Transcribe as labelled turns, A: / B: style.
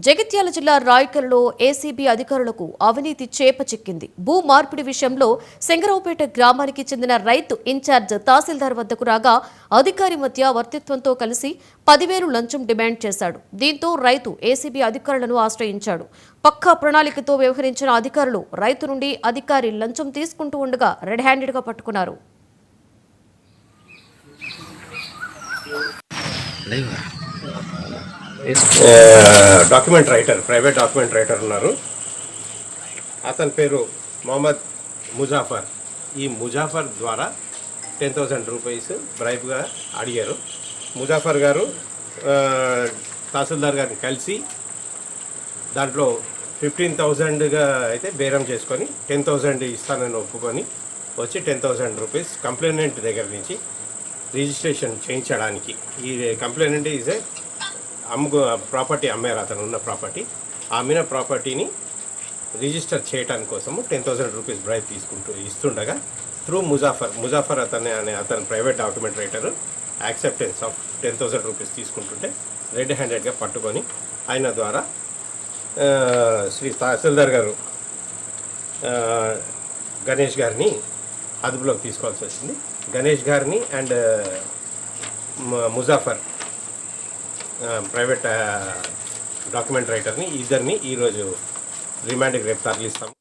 A: జగిత్యాల జిల్లా రాయకల్లో ఏసీబీ అధికారులకు అవినీతి చేప చిక్కింది. భూ మార్పిడి విషయంలో సెంగరావుపేట గ్రామానికి చెందిన రైతు ఇన్ఛార్జ్ తహసీల్దార్ వద్దకు రాగా అధికారి మధ్య వర్తిత్వంతో కలిసి 10,000 లంచం డిమాండ్ చేశాడు. దీంతో రైతు ఏసీబీ అధికారులను ఆశ్రయించాడు. పక్కా ప్రణాళికతో వ్యవహరించిన అధికారులు రైతు నుండి అధికారి లంచం తీసుకుంటూ ఉండగా రెడ్ హ్యాండెడ్గా పట్టుకున్నారు.
B: Document writer, private document writer ఉన్నారు. అతని పేరు మొహమ్మద్ ముజాఫర్. ఈ ముజాఫర్ ద్వారా 10,000 రూపీస్ బ్రైబ్గా అడిగారు. ముజాఫర్ గారు తహసీల్దార్ గారిని కలిసి దాంట్లో 15,000గా అయితే బేరం చేసుకొని 10,000 ఇస్తానని ఒప్పుకొని వచ్చి 10,000 రూపీస్ కంప్లైనెంట్ దగ్గర నుంచి రిజిస్ట్రేషన్ చేయించడానికి. ఈ కంప్లైనెంట్ ఈజ్ ఏ ప్రాపర్టీ అమ్మారు, అతను ఉన్న ప్రాపర్టీ. అమ్మిన ప్రాపర్టీని రిజిస్టర్ చేయడానికి కోసము 10,000 రూపీస్ బ్రైబ్ ఇస్తుండగా త్రూ ముజాఫర్ అతని private document writer acceptance of 10,000 rupees తీసుకుంటుంటే రెడ్ హ్యాండెడ్గా పట్టుకొని ఆయన ద్వారా శ్రీ తహసీల్దార్ గారు గణేష్ గారిని అదుపులోకి తీసుకోవాల్సి వచ్చింది. గణేష్ గారిని అండ్ ముజాఫర్ ప్రైవేట్ డాక్యుమెంట్ రైటర్ని ఇద్దరిని ఈరోజు రిమాండ్కి రేపు తరలిస్తాం.